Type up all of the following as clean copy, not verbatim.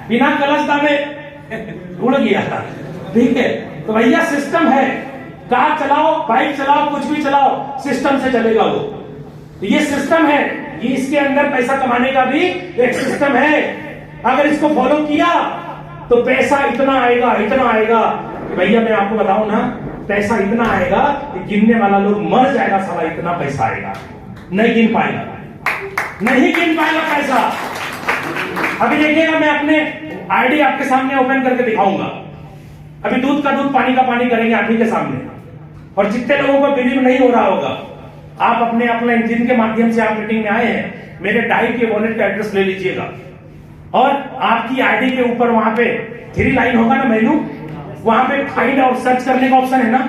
बिना क्लच दाबे उड़ गया था। ठीक है, तो भैया सिस्टम है, कार चलाओ, बाइक चलाओ, कुछ भी चलाओ, सिस्टम से चलेगा वो। तो ये सिस्टम है, ये इसके अंदर पैसा कमाने का भी एक सिस्टम है। अगर इसको फॉलो किया तो पैसा इतना आएगा, इतना आएगा। भैया मैं आपको बताऊं ना, पैसा इतना आएगा कि गिनने वाला लोग मर जाएगा, साला इतना पैसा आएगा, नहीं गिन पाएगा, नहीं गिन पाएगा पैसा। अभी देखिएगा, मैं अपने आईडी आपके सामने ओपन करके दिखाऊंगा। अभी दूध का दूध, पानी का पानी करेंगे आप ही के सामने। और जितने लोगों को बिलीव नहीं हो रहा होगा, आप अपने अपने जिनके माध्यम से आप मीटिंग में आए हैं, मेरे डाई के वॉलेट का एड्रेस ले लीजिएगा और आपकी आईडी के ऊपर वहां पे 3 लाइन होगा ना मेनू, वहां पे फाइंड और सर्च करने का ऑप्शन है ना,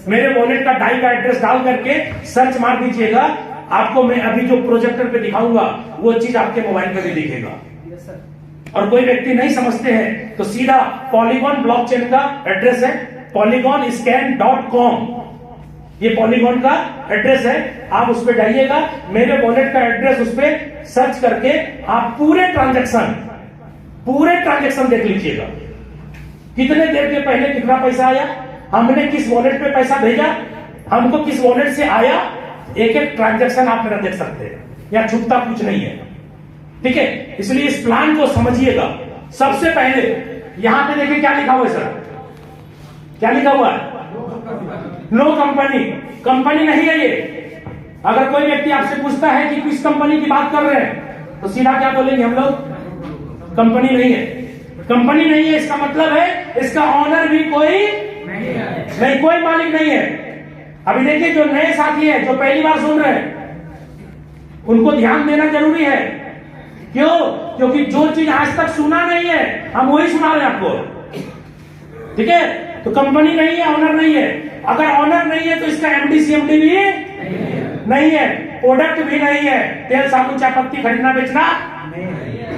मेरे वॉलेट का डाई का एड्रेस डाल करके सर्च मार दीजिएगा। आपको मैं अभी जो प्रोजेक्टर पे दिखाऊंगा वो चीज आपके मोबाइल पे भी दिखेगा। और कोई व्यक्ति नहीं समझते हैं तो सीधा पॉलीगॉन ब्लॉकचेन का एड्रेस है, polygonscan.com, ये पॉलीगॉन का एड्रेस है। आप उस पर जाइएगा, मेरे वॉलेट का एड्रेस उस पर सर्च करके आप पूरे ट्रांजैक्शन देख लीजिएगा। कितने देर के पहले कितना पैसा आया, हमने किस वॉलेट पे पैसा भेजा, हमको किस वॉलेट से आया, एक एक ट्रांजैक्शन आप मेरा देख सकते हैं, या छुपता कुछ नहीं है। ठीक है, इसलिए इस प्लान को समझिएगा। सबसे पहले यहां पे देखिए क्या लिखा हुआ है सर, क्या लिखा हुआ है, नो कंपनी। कंपनी नहीं है ये। अगर कोई व्यक्ति आपसे पूछता है कि किस कंपनी की बात कर रहे हैं, तो सीधा क्या बोलेंगे हम लोग, कंपनी नहीं है। कंपनी नहीं है इसका मतलब है इसका ऑनर भी कोई नहीं, कोई मालिक नहीं है। अभी देखिए, जो नए साथी है, जो पहली बार सुन रहे हैं, उनको ध्यान देना जरूरी है। क्यों? क्योंकि जो चीज आज तक सुना नहीं है, हम वही सुना रहे हैं आपको। ठीक है, तो कंपनी नहीं है, ऑनर नहीं है। अगर ऑनर नहीं है तो इसका एमडी सीएमडी भी नहीं है, प्रोडक्ट भी नहीं है, तेल साबुन चाय पत्ती खरीदना बेचना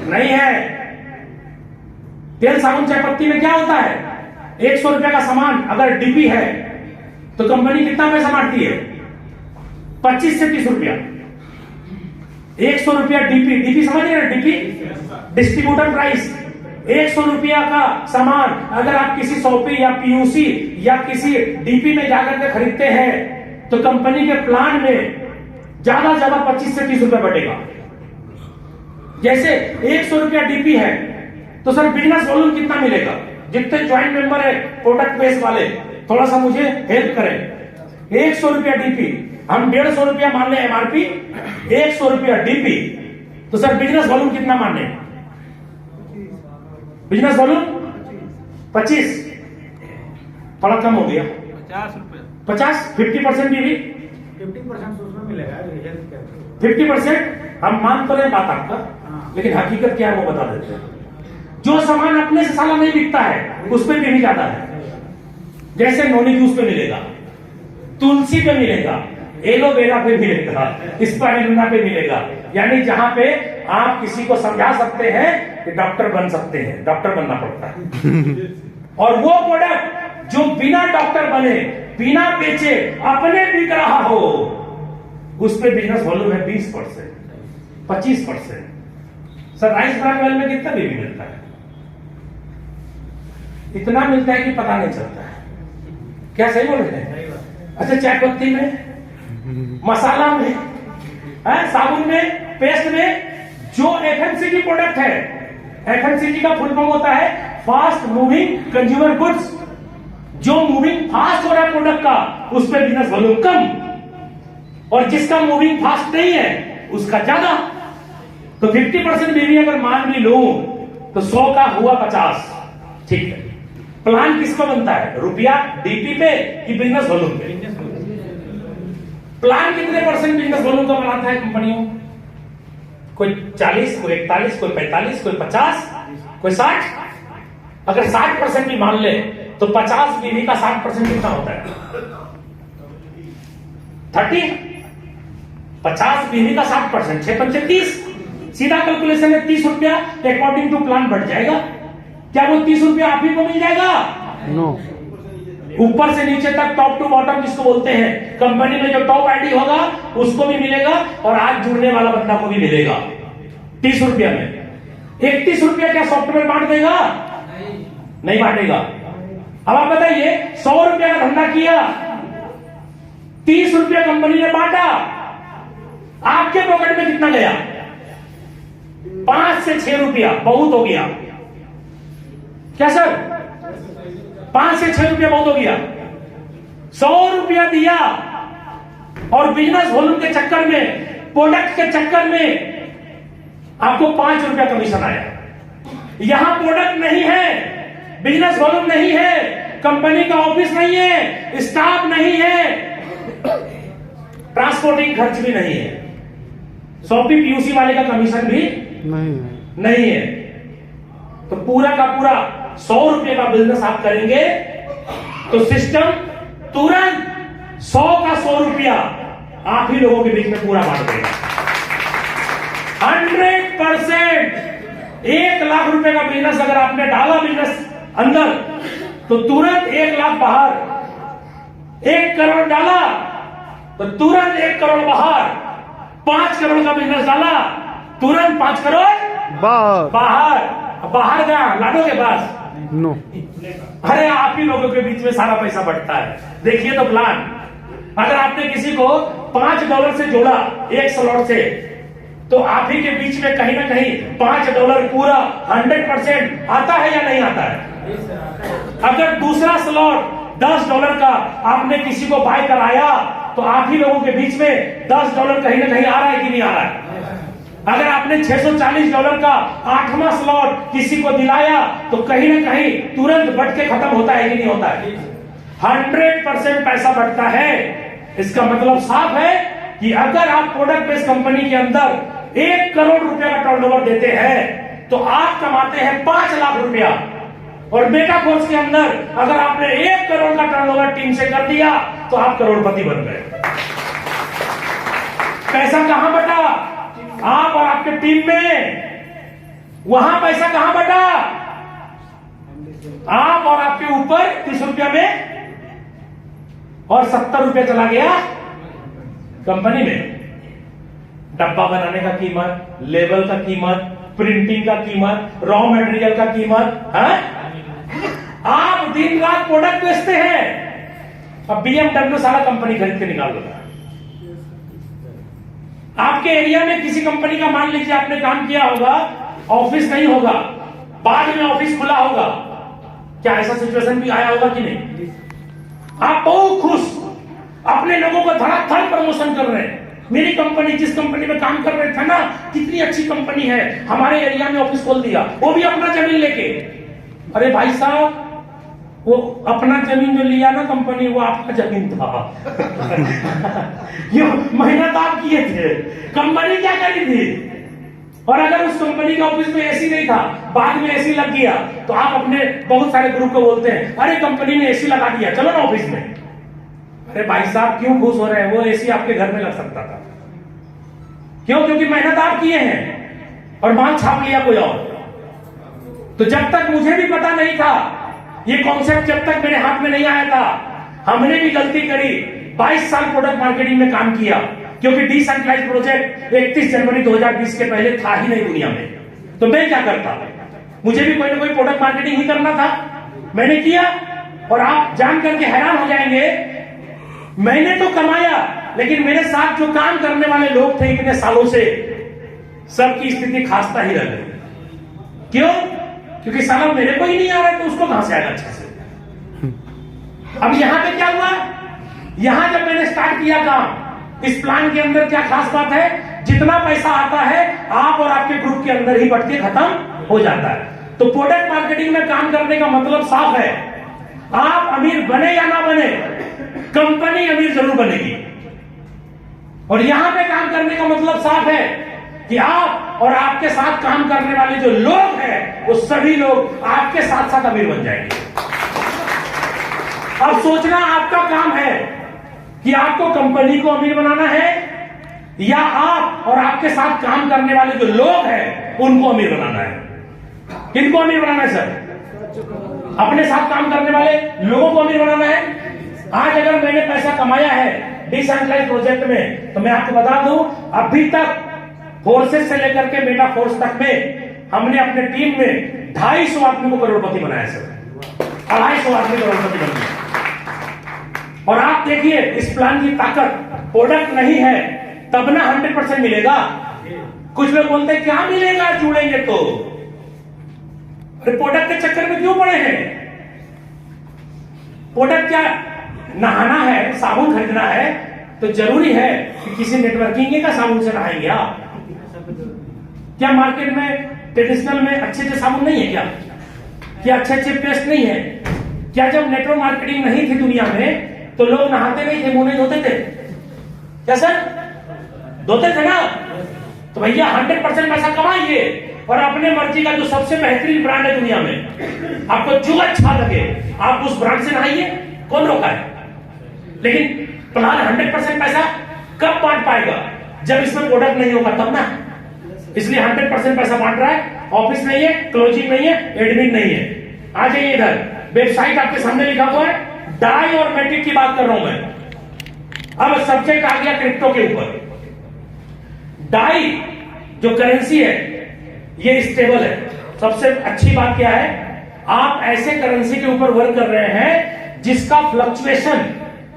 नहीं है। तेल साबुन चाय पत्ती में क्या होता है, 100 रुपए का सामान अगर डीपी है तो कंपनी कितना पैसा मारती है, 25 से 30 रुपया। 100 रुपया डीपी, डीपी समझ रहे हैं, डीपी डिस्ट्रीब्यूटर प्राइस। 100 रुपया का सामान अगर आप किसी शॉपी या पीयूसी या किसी डीपी में जाकर के खरीदते हैं तो कंपनी के प्लान में ज्यादा ज्यादा 25 से 30 रुपया बढ़ेगा। जैसे 100 रुपया डीपी है तो सर बिजनेस वॉल्यूम कितना मिलेगा, जितने ज्वाइंट मेंबर है प्रोडक्ट बेस वाले, थोड़ा सा मुझे हेल्प करें। 100 रुपया डीपी, हम 150 रुपया मान ले एमआरपी, 100 रुपया डीपी, तो सर बिजनेस वॉल्यूम कितना मान ले, बिजनेस वॉल्यूम 25, थोड़ा कम हो गया, 50 रुपए, 50, 50% भी 50% उसमें मिलेगा। 50% हम मान तो रहे बात आपका, लेकिन हकीकत क्या है वो बता देते हैं। जो सामान अपने से साला नहीं बिकता है उस पर भी ज्यादा है। जैसे नोनी जूस पे मिलेगा, तुलसी पे मिलेगा, एलोवेरा पे मिलेगा, स्पाइरुलिना पे मिलेगा। यानी जहां पे आप किसी को समझा सकते हैं कि डॉक्टर बन सकते हैं, डॉक्टर बनना पड़ता है। और वो प्रोडक्ट जो बिना डॉक्टर बने, बिना बेचे, अपने बिक रहा हो, उस पे बिजनेस वॉल्यूम है 20%, 25%। सर राइस ब्रांड ऑयल में कितना बेबी मिलता है, इतना मिलता है कि पता नहीं चलता है। क्या सही बोल रहे हैं? अच्छा, चाय पत्ती में, मसाला में, साबुन में, पेस्ट में, जो एफएमसीजी प्रोडक्ट है, एफएमसीजी का फुल फॉर्म होता है फास्ट मूविंग कंज्यूमर गुड्स। जो मूविंग फास्ट हो रहा है प्रोडक्ट का, उस पर बिजनेस वॉल्यूम कम, और जिसका मूविंग फास्ट नहीं है उसका ज्यादा। तो 50% भी अगर मान भी लो तो 100 का हुआ 50। ठीक है, प्लान किस पर बनता है, रुपया डीपी पे कि बिजनेस वॉल्यूम पे? प्लान कितने परसेंट बिजनेस वॉल्यूम का बनाता है कंपनियों? कोई 40, कोई 41, कोई 45, कोई 50, कोई 60। अगर 60% भी मान ले तो 50 बीवी का 60% कितना होता है, 30। 50 बीवी का 60%, 6 पंचे 30। सीधा कैलकुलेशन है, 30 रुपया अकॉर्डिंग टू प्लान बढ़ जाएगा। क्या वो 30 रुपया आप ही को मिल जाएगा? नो। ऊपर से नीचे तक, टॉप टू बॉटम जिसको बोलते हैं, कंपनी में जो टॉप आईडी होगा उसको भी मिलेगा और आज जुड़ने वाला बंदा को भी मिलेगा 30 रुपया में। 31 रुपया क्या सॉफ्टवेयर बांट देगा? नहीं बांटेगा। अब आप बताइए, 100 रुपया का धंधा किया, 30 रुपया कंपनी ने बांटा, आपके पॉकेट में कितना गया? 5 से 6 रुपया बहुत हो गया। क्या सर? 5 से 6 रुपया बहुत हो गया। 100 रुपया दिया और बिजनेस वॉल्यूम के चक्कर में, प्रोडक्ट के चक्कर में आपको 5 रुपया कमीशन आया। यहां प्रोडक्ट नहीं है, बिजनेस वॉल्यूम नहीं है, कंपनी का ऑफिस नहीं है, स्टाफ नहीं है, ट्रांसपोर्टिंग खर्च भी नहीं है, शॉपी पीयूसी वाले का कमीशन भी नहीं है। तो पूरा का पूरा 100 रुपए का बिजनेस आप करेंगे तो सिस्टम तुरंत 100 का 100 रुपया आप ही लोगों के बीच में पूरा बांट देगा। 100%। 1 लाख रुपए का बिजनेस अगर आपने डाला बिजनेस अंदर तो तुरंत 1 लाख बाहर। 1 करोड़ डाला तो तुरंत 1 करोड़ बाहर। 5 करोड़ का बिजनेस डाला तुरंत 5 करोड़ बाहर। बाहर गया लाडो के पास नो। अरे आप ही लोगों के बीच में सारा पैसा बढ़ता है। देखिए तो प्लान, अगर आपने किसी को $5 से जोड़ा 1 स्लॉट से, तो आप ही के बीच में कहीं ना कहीं $5 पूरा 100% आता है या नहीं आता है? अगर दूसरा स्लॉट $10 का आपने किसी को बाय कराया तो आप ही लोगों के बीच में $10 कहीं ना कहीं आ रहा है कि नहीं आ रहा है? अगर आपने $640 का 8वां स्लॉट किसी को दिलाया तो कहीं ना कहीं तुरंत बढ़ के खत्म होता है कि नहीं होता है? 100% पैसा बढ़ता है। इसका मतलब साफ है कि अगर आप प्रोडक्ट बेस्ड कंपनी के अंदर 1 करोड़ रुपया का टर्नओवर देते हैं तो आप कमाते हैं 5 लाख रुपया। और मेटाफोर्स के अंदर अगर आपने 1 करोड़ का टर्नओवर टीम से कर दिया तो आप करोड़पति बन गए। पैसा कहां बटा? आप और आपके टीम में। वहां पैसा कहां बटा? आप और आपके ऊपर 30 रुपया में, और 70 रुपया चला गया कंपनी में। डब्बा बनाने का कीमत, लेबल का कीमत, प्रिंटिंग का कीमत, रॉ मटेरियल का कीमत है? आप दिन रात प्रोडक्ट बेचते हैं। अब BMW सारा कंपनी खरीद के निकाल देता है। आपके एरिया में किसी कंपनी का मान लीजिए आपने काम किया होगा, ऑफिस नहीं होगा, बाद में ऑफिस खुला होगा। क्या ऐसा सिचुएशन भी आया होगा कि नहीं? आप बहुत खुश, अपने लोगों को धड़ाधड़ प्रमोशन कर रहे हैं। मेरी कंपनी, जिस कंपनी में काम कर रहे थे ना, कितनी अच्छी कंपनी है, हमारे एरिया में ऑफिस खोल दिया, वो भी अपना जमीन लेके। अरे भाई साहब, वो अपना जमीन जो लिया ना कंपनी, वो आपका जमीन था। ये मेहनत आप किए थे, कंपनी क्या करी थी? और अगर उस कंपनी के ऑफिस में एसी नहीं था, बाद में एसी लग गया, तो आप अपने बहुत सारे ग्रुप को बोलते हैं, अरे कंपनी ने एसी लगा दिया, चलो ना ऑफिस में। अरे भाई साहब क्यों खुश हो रहे हैं? वो एसी आपके घर में लग सकता था। क्यों? क्योंकि मेहनत आप किए हैं और माल छाप लिया कोई और। तो जब तक मुझे भी पता नहीं था, ये कॉन्सेप्ट जब तक मेरे हाथ में नहीं आया था, हमने भी गलती करी। 22 साल प्रोडक्ट मार्केटिंग में काम किया, क्योंकि डिसेंट्रलाइज्ड प्रोजेक्ट 31 जनवरी 2020 के पहले था ही नहीं दुनिया में। तो मैं क्या करता? मुझे भी कोई ना कोई प्रोडक्ट मार्केटिंग ही करना था, मैंने किया। और आप जान करके हैरान हो जाएंगे, मैंने तो कमाया, लेकिन मेरे साथ जो काम करने वाले लोग थे इतने सालों से, सबकी स्थिति खास्ता ही रह गई। क्यों? क्योंकि साला मेरे को ही नहीं आ रहा है, तो उसको कहां से आएगा अच्छे से? अब यहां पे क्या हुआ? यहां जब मैंने स्टार्ट किया काम, इस प्लान के अंदर क्या खास बात है? जितना पैसा आता है आप और आपके ग्रुप के अंदर ही बढ़ के खत्म हो जाता है। तो प्रोडक्ट मार्केटिंग में काम करने का मतलब साफ है, आप अमीर बने या ना बने, कंपनी अमीर जरूर बनेगी। और यहां पे काम करने का मतलब साफ है कि आप और आपके साथ काम करने वाले जो लोग हैं, वो सभी लोग आपके साथ साथ अमीर बन जाएंगे। अब सोचना आपका काम है कि आपको कंपनी को अमीर बनाना है या आप और आपके साथ काम करने वाले जो लोग हैं उनको अमीर बनाना है। किनको अमीर बनाना है सर? अपने साथ काम करने वाले लोगों को अमीर बनाना है। आज अगर मैंने पैसा कमाया है डिसेंट्रलाइज्ड प्रोजेक्ट में, तो मैं आपको बता दूं, अभी तक फोर्सेस से लेकर के मेटा फोर्स तक में हमने अपने टीम में 250 आदमी को करोड़पति बनाया सर, 250 आदमी करोड़पति बन गए। और आप देखिए इस प्लान की ताकत, प्रोडक्ट नहीं है तब ना 100% मिलेगा। कुछ लोग बोलते हैं क्या मिलेगा जुड़ेंगे तो, प्रोडक्ट के चक्कर में क्यों पड़े हैं? प्रोडक्ट क्या, नहाना है, साबुन खरीदना है तो जरूरी है कि किसी नेटवर्किंग का साबुन से नहाएंगे आप? क्या मार्केट में ट्रेडिशनल में अच्छे अच्छे साबुन नहीं है क्या? क्या अच्छे अच्छे पेस्ट नहीं है क्या? जब नेटवर्क मार्केटिंग नहीं थी दुनिया में तो लोग नहाते नहीं थे, मुंह नहीं धोते थे क्या सर? धोते थे ना? तो भैया 100% पैसा कमाइए और अपने मर्जी का जो सबसे बेहतरीन ब्रांड है दुनिया में, आपको जो अच्छा लगे आप उस ब्रांड से नहाइए, कौन रोका है? लेकिन प्लान 100% पैसा कब बांट पाएगा? जब इसमें प्रोडक्ट नहीं होगा तब ना। इसलिए 100% पैसा बांट रहा है। ऑफिस नहीं है, क्लोजिंग नहीं है, एडमिन नहीं है। आ जाइए इधर, वेबसाइट आपके सामने लिखा हुआ है। डाई और मैटिक की बात कर रहा हूं मैं। अब सब्जेक्ट आ गया क्रिप्टो के ऊपर। डाई जो करेंसी है ये स्टेबल है। सबसे अच्छी बात क्या है, आप ऐसे करेंसी के ऊपर वर्क कर रहे हैं जिसका फ्लक्चुएशन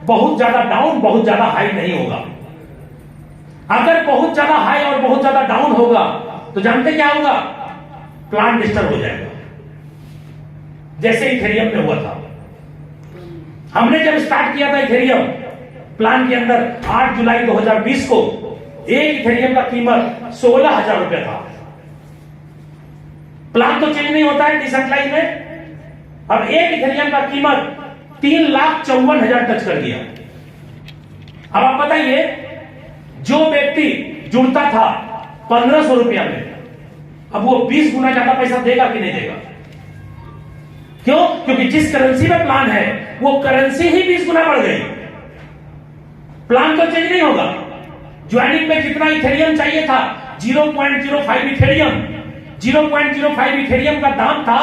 बहुत ज्यादा डाउन बहुत ज्यादा हाई नहीं होगा। अगर बहुत ज्यादा हाई और बहुत ज्यादा डाउन होगा तो जानते क्या होगा? प्लान डिस्टर्ब हो जाएगा, जैसे इथेरियम में हुआ था। हमने जब स्टार्ट किया था इथेरियम प्लान के अंदर 8 जुलाई 2020 को, एक इथेरियम का कीमत 16,000 रुपया था। प्लान तो चेंज नहीं होता है डिसेंट्रलाइज में। अब एक इथेरियम का कीमत 3,54,000 टच कर दिया। अब आप बताइए, जो व्यक्ति जुड़ता था 1,500 रुपया में, अब वो 20 गुना ज्यादा पैसा देगा कि नहीं देगा? क्यों? क्योंकि जिस करेंसी में प्लान है वो करेंसी ही 20 गुना बढ़ गई। प्लान तो चेंज नहीं होगा। ज्वाइनिंग में जितना इथेरियम चाहिए था 0.05 इथेरियम, 0.05 इथेरियम का दाम था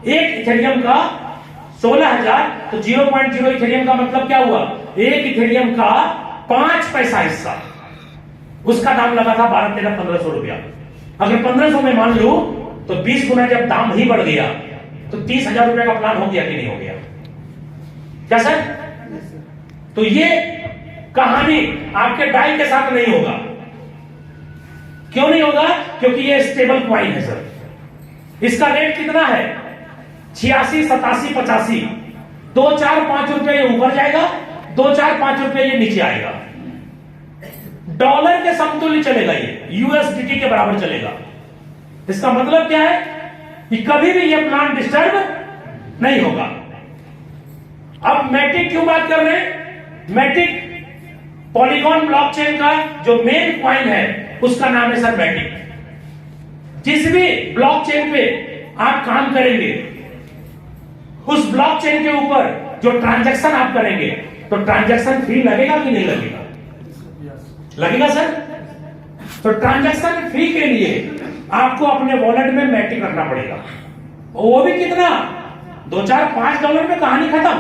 एक इथेरियम का 16,000, तो 0.0 इथेरियम का मतलब क्या हुआ? एक इथेरियम का 5 पैसा हिस्सा, उसका दाम लगा था 12, 13, 1,500 रुपया। अगर 1,500 में मान लू तो 20 गुना जब दाम ही बढ़ गया तो 30,000 रुपए का प्लान हो गया कि नहीं हो गया? क्या सर? तो ये कहानी आपके डाई के साथ नहीं होगा। क्यों नहीं होगा? क्योंकि ये स्टेबल कॉइन है सर। इसका रेट कितना है? 86, 87, 85। 2, 4, 5 रुपए ये ऊपर जाएगा, 2, 4, 5 रुपए ये नीचे आएगा। डॉलर के समतुल्य चलेगा, ये यूएसडीटी के बराबर चलेगा। इसका मतलब क्या है कि कभी भी ये प्लान डिस्टर्ब नहीं होगा। अब मैटिक क्यों बात कर रहे हैं? मैटिक पॉलीगॉन ब्लॉकचेन का जो मेन कॉइन है उसका नाम है सर मैटिक। जिस भी ब्लॉकचेन पे आप काम करेंगे उस ब्लॉकचेन के ऊपर जो ट्रांजैक्शन आप करेंगे तो ट्रांजैक्शन फी लगेगा कि नहीं लगेगा? लगेगा सर। तो ट्रांजैक्शन फी के लिए आपको अपने वॉलेट में मैटिक रखना पड़ेगा। वो भी कितना? 2, 4, 5 डॉलर में कहानी खत्म।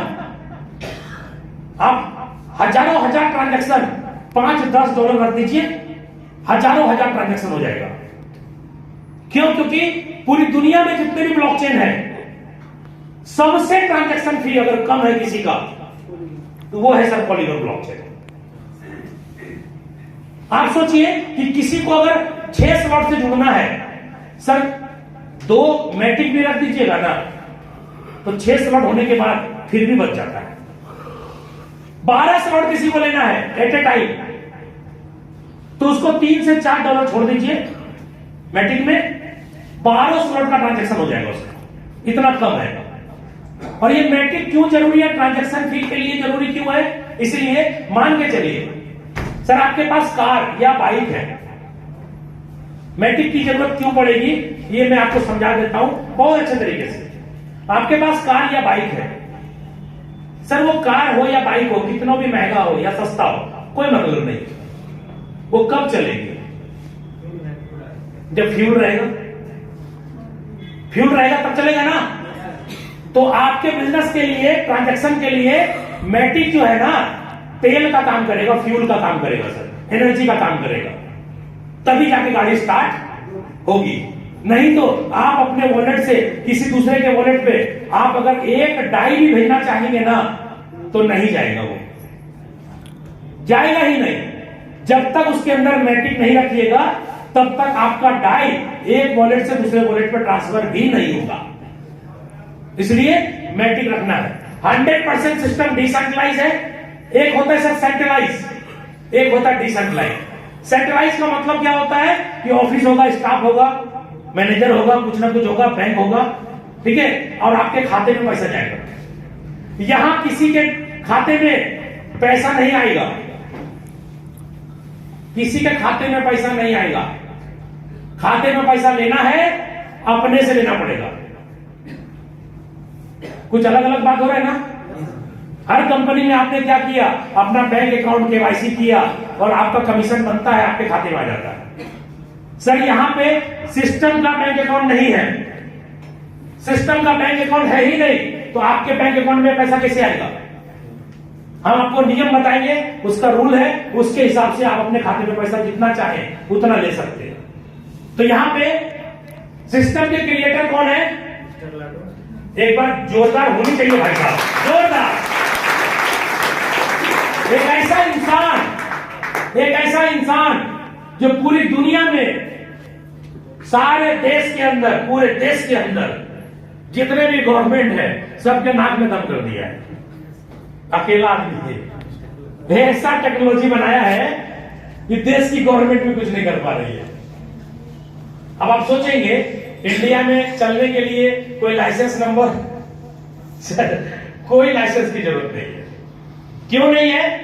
आप हजारों हजार ट्रांजैक्शन 5, 10 डॉलर रख दीजिए, हजारों हजार ट्रांजैक्शन हो जाएगा। क्यों? क्योंकि पूरी दुनिया में जितने भी ब्लॉकचेन है सबसे ट्रांजैक्शन फी अगर कम है किसी का तो वो है सर पॉलीगॉन ब्लॉकचेन। आप सोचिए कि किसी को अगर 6 स्लॉट से जुड़ना है, सर 2 मैटिक भी रख दीजिएगा ना तो 6 स्लॉट होने के बाद फिर भी बच जाता है। 12 स्लॉट किसी को लेना है एट ए टाइम तो उसको 3 से 4 डॉलर छोड़ दीजिए मैटिक में, 12 स्लॉट का ट्रांजैक्शन हो जाएगा उसका। इतना कम है। और ये मैटिक क्यों जरूरी है? ट्रांजैक्शन फी के लिए जरूरी क्यों है? इसलिए मान के चलिए सर आपके पास कार या बाइक है, मैटिक की जरूरत क्यों पड़ेगी ये मैं आपको समझा देता हूं बहुत अच्छे तरीके से। आपके पास कार या बाइक है, सर वो कार हो या बाइक हो, कितना भी महंगा हो या सस्ता हो, कोई मतलब नहीं। वो कब चलेगी? जब फ्यूल रहेगा। फ्यूल रहेगा तब चलेगा ना। तो आपके बिजनेस के लिए, ट्रांजैक्शन के लिए मैटिक जो है ना तेल का काम करेगा, फ्यूल का काम करेगा सर, एनर्जी का काम करेगा, तभी जाके गाड़ी स्टार्ट होगी। नहीं तो आप अपने वॉलेट से किसी दूसरे के वॉलेट पे आप अगर एक डाई भी भेजना चाहेंगे ना तो नहीं जाएगा, वो जाएगा ही नहीं। जब तक उसके अंदर मैटिक नहीं रखिएगा तब तक आपका डाई एक वॉलेट से दूसरे वॉलेट पर ट्रांसफर भी नहीं होगा। इसलिए मैटिक रखना है। 100% सिस्टम डिसेंट्रलाइज है। एक होता है सर सेंट्रलाइज, एक होता है डिसेंट्रलाइज। सेंट्रलाइज का मतलब क्या होता है कि ऑफिस होगा, स्टाफ होगा, मैनेजर होगा, कुछ ना कुछ होगा, बैंक होगा, ठीक है, और आपके खाते में पैसा जाएगा। यहां किसी के खाते में पैसा नहीं आएगा, किसी के खाते में पैसा नहीं आएगा। खाते में पैसा लेना है अपने से लेना पड़ेगा। कुछ अलग अलग बात हो रहा है ना। हर कंपनी में आपने क्या किया, अपना बैंक अकाउंट केवाईसी किया और आपका कमीशन बनता है, आपके खाते में आ जाता है। सर यहां पे सिस्टम का बैंक अकाउंट नहीं है, सिस्टम का बैंक अकाउंट है ही नहीं, तो आपके बैंक अकाउंट में पैसा कैसे आएगा? हम आपको नियम बताएंगे, उसका रूल है, उसके हिसाब से आप अपने खाते में पैसा जितना चाहें उतना ले सकते हैं। तो यहां पे सिस्टम के क्रिएटर कौन है? एक बार जोरदार होनी चाहिए भाई साहब, जोरदार। एक ऐसा इंसान जो पूरी दुनिया में सारे देश के अंदर, पूरे देश के अंदर जितने भी गवर्नमेंट है सबके नाक में दम कर दिया है, अकेला आदमी है। ऐसा टेक्नोलॉजी बनाया है कि देश की गवर्नमेंट भी कुछ नहीं कर पा रही है। अब आप सोचेंगे इंडिया में चलने के लिए कोई लाइसेंस नंबर, कोई लाइसेंस की जरूरत नहीं है। क्यों नहीं है?